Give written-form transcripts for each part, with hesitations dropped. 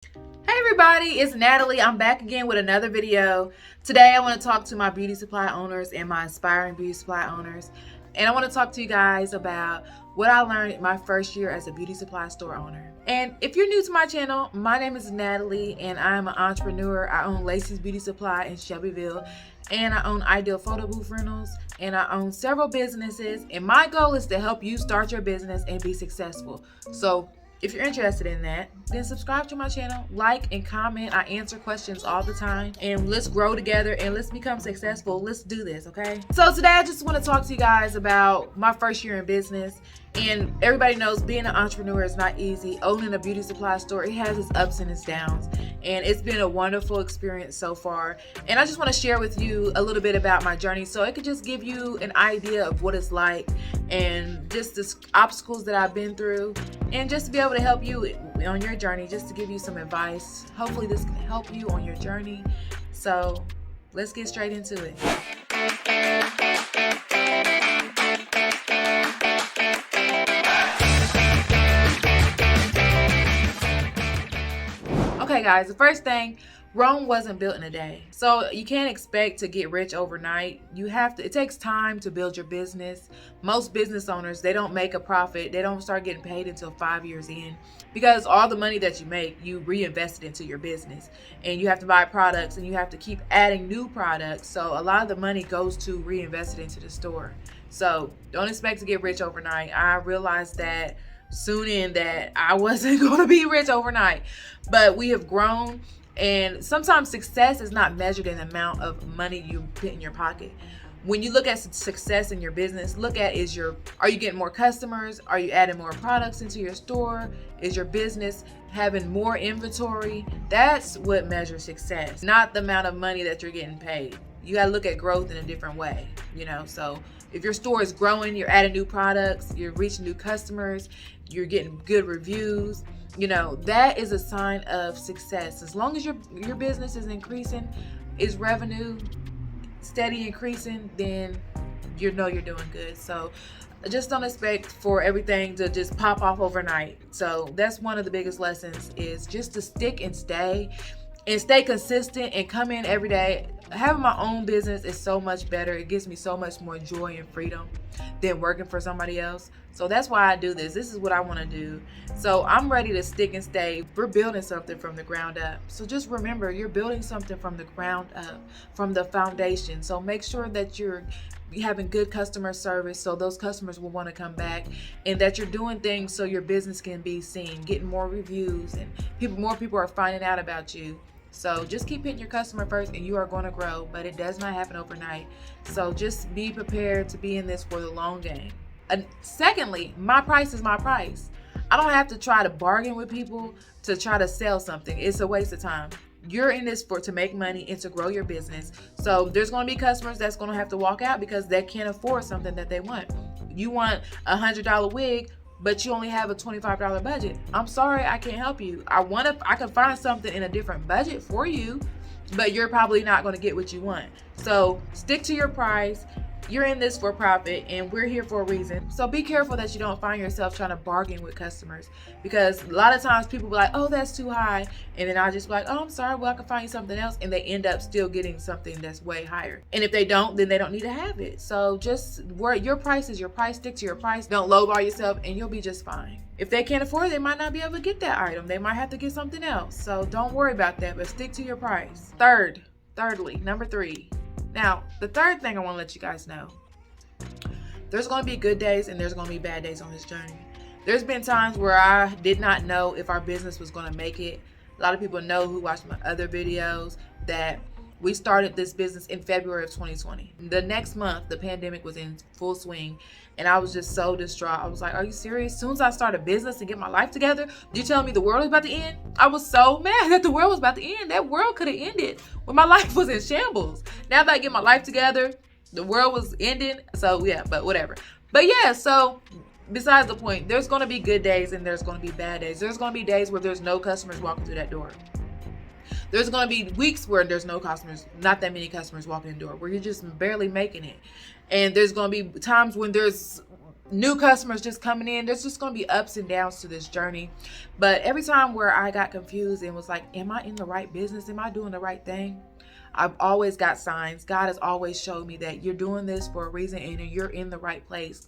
Hey everybody, it's Natalie. I'm back again with another video. Today I want to talk to my beauty supply owners and my aspiring beauty supply owners. And I want to talk to you guys about what I learned in my first year as a beauty supply store owner. And if you're new to my channel, my name is Natalie and I'm an entrepreneur. I own Laceys Beauty Supply in Shelbyville, and I own Ideal Photo Booth Rentals, and I own several businesses. And my goal is to help you start your business and be successful. So if you're interested in that, then subscribe to my channel, like and comment. I answer questions all the time, and let's grow together and let's become successful. Let's do this, okay? So today I just want to talk to you guys about my first year in business. And everybody knows being an entrepreneur is not easy. Owning a beauty supply store, it has its ups and its downs. And it's been a wonderful experience so far. And I just want to share with you a little bit about my journey so it could just give you an idea of what it's like and just the obstacles that I've been through, and just to be able to help you on your journey, just to give you some advice. Hopefully this can help you on your journey. So let's get straight into it. Okay guys, the first thing, Rome wasn't built in a day. So you can't expect to get rich overnight. It takes time to build your business. Most business owners, they don't make a profit. They don't start getting paid until 5 years in, because all the money that you make, you reinvest it into your business, and you have to buy products and you have to keep adding new products. So a lot of the money goes to reinvest it into the store. So don't expect to get rich overnight. I realized that soon in that I wasn't going to be rich overnight, but we have grown. And sometimes success is not measured in the amount of money you put in your pocket. When you look at success in your business, look at are you getting more customers? Are you adding more products into your store? Is your business having more inventory? That's what measures success, not the amount of money that you're getting paid. You got to look at growth in a different way, so if your store is growing, you're adding new products, you're reaching new customers, you're getting good reviews, that is a sign of success. As long as your business is increasing, is revenue steady increasing, then you're doing good. So just don't expect for everything to just pop off overnight. So that's one of the biggest lessons, is just to stick and stay consistent and come in every day. Having my own business is so much better. It gives me so much more joy and freedom than working for somebody else. So that's why I do this. This is what I want to do. So I'm ready to stick and stay. We're building something from the ground up. So just remember, you're building something from the ground up, from the foundation. So make sure that you're having good customer service, so those customers will want to come back, and that you're doing things so your business can be seen, getting more reviews, and more people are finding out about you. So just keep hitting your customer first and you are going to grow, but it does not happen overnight. So just be prepared to be in this for the long game. Secondly, my price is my price. I don't have to try to bargain with people to try to sell something. It's a waste of time. You're in this to make money and to grow your business. So there's going to be customers that's going to have to walk out because they can't afford something that they want. You want a $100 wig, but you only have a $25 budget. I'm sorry, I can't help you. I can find something in a different budget for you, but you're probably not going to get what you want. So stick to your price. You're in this for profit, and we're here for a reason. So be careful that you don't find yourself trying to bargain with customers, because a lot of times people be like, oh, that's too high. And then I just be like, oh, I'm sorry, well, I can find you something else. And they end up still getting something that's way higher. And if they don't, then they don't need to have it. So just your price is your price. Stick to your price. Don't lowball yourself, and you'll be just fine. If they can't afford it, they might not be able to get that item. They might have to get something else. So don't worry about that, but stick to your price. Thirdly, number 3. Now, the third thing I want to let you guys know, there's going to be good days and there's going to be bad days on this journey. There's been times where I did not know if our business was going to make it. A lot of people know who watched my other videos that we started this business in February of 2020. The next month, the pandemic was in full swing, and I was just so distraught. I was like, are you serious? As soon as I start a business and get my life together, you telling me the world is about to end? I was so mad that the world was about to end. That world could have ended when my life was in shambles. Now that I get my life together, the world was ending. So yeah, but whatever. But yeah, so besides the point, there's going to be good days and there's going to be bad days. There's going to be days where there's no customers walking through that door. There's going to be weeks where there's no customers, not that many customers walking in the door, where you're just barely making it. And there's going to be times when there's new customers just coming in. There's just going to be ups and downs to this journey. But every time where I got confused and was like, am I in the right business? Am I doing the right thing? I've always got signs. God has always showed me that you're doing this for a reason and you're in the right place.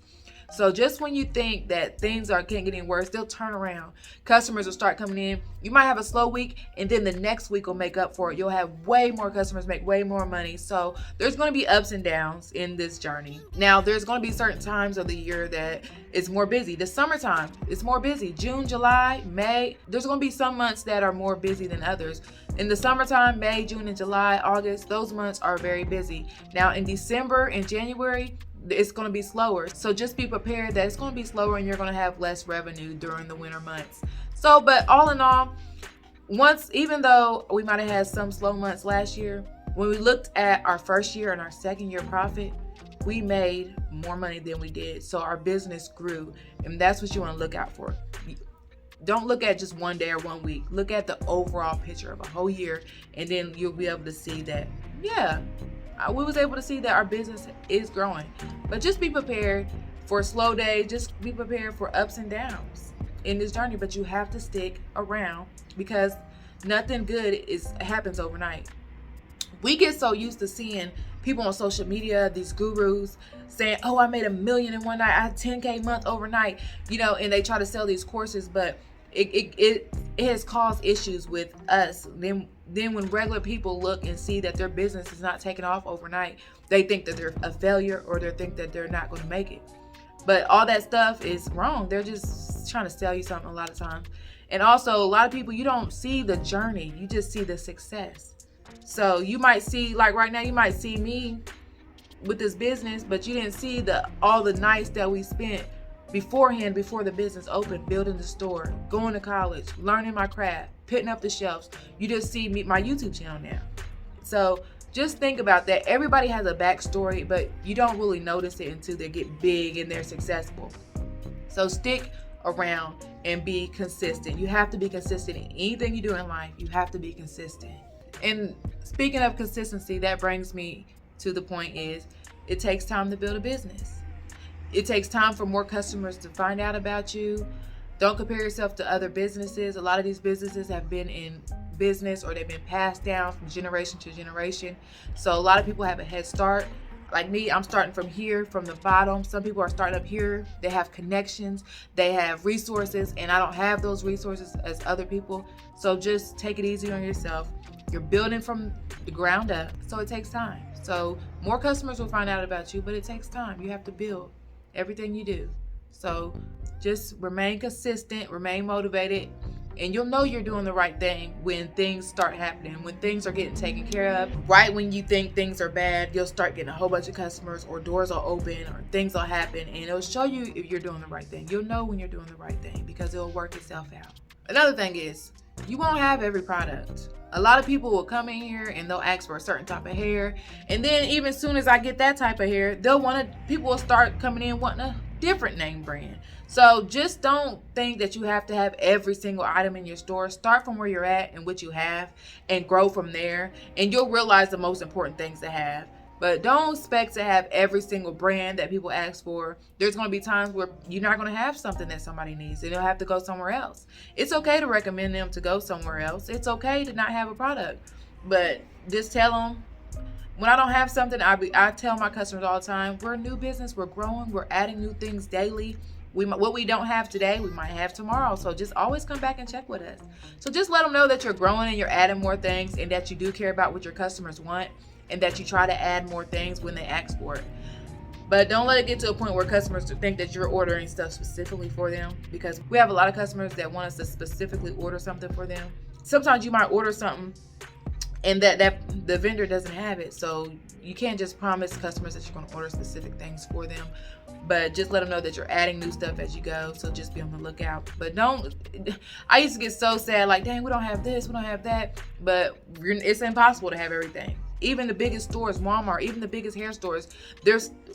So just when you think that things can't get any worse, they'll turn around. Customers will start coming in. You might have a slow week, and then the next week will make up for it. You'll have way more customers, make way more money. So there's going to be ups and downs in this journey. Now, there's going to be certain times of the year that it's more busy. The summertime, it's more busy. June, July, May. There's going to be some months that are more busy than others. In the summertime, May, June, and July, August, those months are very busy. Now, in December and January, it's going to be slower. So just be prepared that it's going to be slower and you're going to have less revenue during the winter months. So, but all in all, even though we might have had some slow months last year, when we looked at our first year and our second year profit, we made more money than we did. So our business grew, and that's what you want to look out for. Don't look at just one day or 1 week. Look at the overall picture of a whole year, and then you'll be able to see that, yeah, we was able to see that our business is growing. But just be prepared for a slow day. Just be prepared for ups and downs in this journey. But you have to stick around, because nothing good happens overnight. We get so used to seeing people on social media, these gurus, saying, oh, I made $1 million in one night. I had 10K month overnight, and they try to sell these courses, but it has caused issues with us. Then when regular people look and see that their business is not taking off overnight, they think that they're a failure, or they think that they're not going to make it. But all that stuff is wrong. They're just trying to sell you something a lot of times. And also, a lot of people, you don't see the journey. You just see the success. So you might see, like right now, you might see me with this business, but you didn't see all the nights that we spent beforehand, before the business opened, building the store, going to college, learning my craft, putting up the shelves. You just see my YouTube channel now. So just think about that. Everybody has a backstory, but you don't really notice it until they get big and they're successful. So stick around and be consistent. You have to be consistent in anything you do in life. You have to be consistent. And speaking of consistency, that brings me to the point is, it takes time to build a business. It takes time for more customers to find out about you. Don't compare yourself to other businesses. A lot of these businesses have been in business, or they've been passed down from generation to generation. So a lot of people have a head start. Like me, I'm starting from here, from the bottom. Some people are starting up here. They have connections, they have resources, and I don't have those resources as other people. So just take it easy on yourself. You're building from the ground up, so it takes time. So more customers will find out about you, but it takes time. You have to build everything you do. So just remain consistent, remain motivated, and you'll know you're doing the right thing when things start happening, when things are getting taken care of. Right when you think things are bad, you'll start getting a whole bunch of customers, or doors will open, or things will happen, and it'll show you if you're doing the right thing. You'll know when you're doing the right thing, because it'll work itself out. Another thing is, you won't have every product. A lot of people will come in here and they'll ask for a certain type of hair, and then even as soon as I get that type of hair, people will start coming in wanting a different name brand. So just don't think that you have to have every single item in your store. Start from where you're at and what you have, and grow from there, and you'll realize the most important things to have. But don't expect to have every single brand that people ask for. There's going to be times where you're not going to have something that somebody needs, and they'll have to go somewhere else. It's okay to recommend them to go somewhere else. It's okay to not have a product, but just tell them, when I don't have something, I tell my customers all the time, we're a new business, we're growing, we're adding new things daily. What we don't have today, we might have tomorrow. So just always come back and check with us. So just let them know that you're growing and you're adding more things, and that you do care about what your customers want, and that you try to add more things when they ask for it. But don't let it get to a point where customers think that you're ordering stuff specifically for them, because we have a lot of customers that want us to specifically order something for them. Sometimes you might order something and that the vendor doesn't have it. So you can't just promise customers that you're going to order specific things for them, but just let them know that you're adding new stuff as you go. So just be on the lookout. But I used to get so sad, like, dang, we don't have this, we don't have that. But it's impossible to have everything. Even the biggest stores, Walmart, even the biggest hair stores,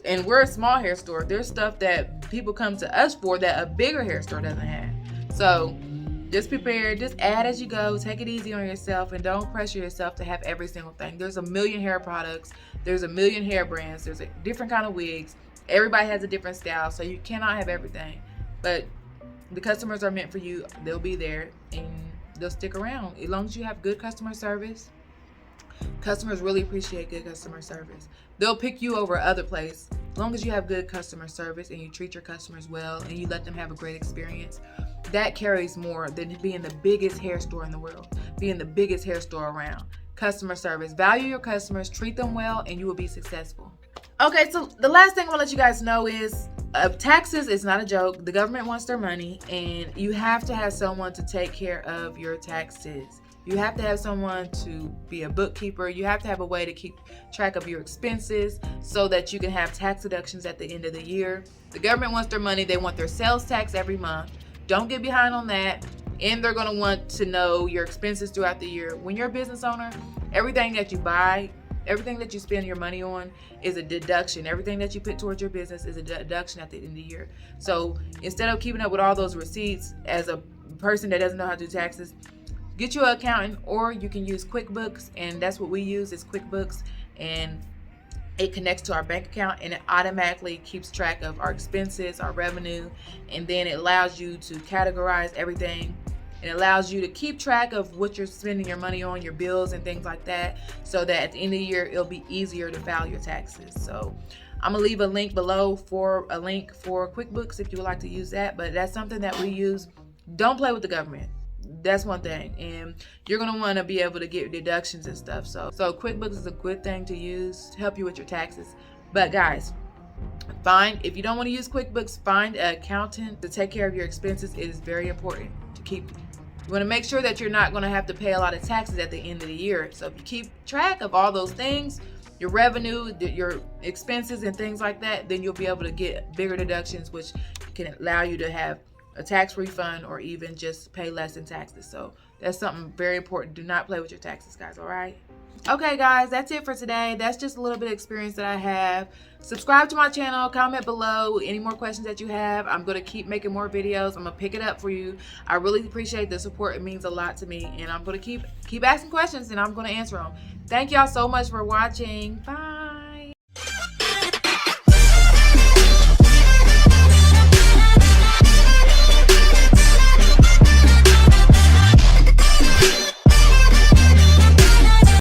and we're a small hair store, there's stuff that people come to us for that a bigger hair store doesn't have. So just prepare, just add as you go, take it easy on yourself, and don't pressure yourself to have every single thing. There's a million hair products, there's a million hair brands, there's a different kind of wigs, Everybody has a different style, so you cannot have everything. But the customers are meant for you. They'll be there and they'll stick around as long as you have good customer service. Customers really appreciate good customer service. They'll pick you over other place as long as you have good customer service and you treat your customers well and you let them have a great experience. That carries more than being the biggest hair store in the world, being the biggest hair store around. Customer service. Value your customers, treat them well, and you will be successful. Okay, so the last thing I want to let you guys know is taxes is not a joke. The government wants their money, and you have to have someone to take care of your taxes. You have to have someone to be a bookkeeper. You have to have a way to keep track of your expenses so that you can have tax deductions at the end of the year. The government wants their money. They want their sales tax every month. Don't get behind on that. And they're going to want to know your expenses throughout the year. When you're a business owner, everything that you buy, everything that you spend your money on is a deduction. Everything that you put towards your business is a deduction at the end of the year. So instead of keeping up with all those receipts as a person that doesn't know how to do taxes, get you an accountant, or you can use QuickBooks, and that's what we use is QuickBooks, and it connects to our bank account and it automatically keeps track of our expenses, our revenue, and then it allows you to categorize everything. It allows you to keep track of what you're spending your money on, your bills and things like that, so that at the end of the year, it'll be easier to file your taxes. So I'm gonna leave a link below for a link for QuickBooks if you would like to use that, but that's something that we use. Don't play with the government. That's one thing, and you're gonna want to be able to get deductions and stuff. So QuickBooks is a good thing to use to help you with your taxes. But guys, if you don't want to use QuickBooks, find an accountant to take care of your expenses. It is very important to keep. You want to make sure that you're not going to have to pay a lot of taxes at the end of the year. So if you keep track of all those things, your revenue, your expenses and things like that, then you'll be able to get bigger deductions, which can allow you to have a tax refund or even just pay less in taxes. So that's something very important. Do not play with your taxes, guys. All right. Okay, guys, that's it for today. That's just a little bit of experience that I have. Subscribe to my channel, comment below any more questions that you have. I'm going to keep making more videos. I'm going to pick it up for you. I really appreciate the support. It means a lot to me, and I'm going to keep asking questions, and I'm going to answer them. Thank y'all so much for watching. Bye.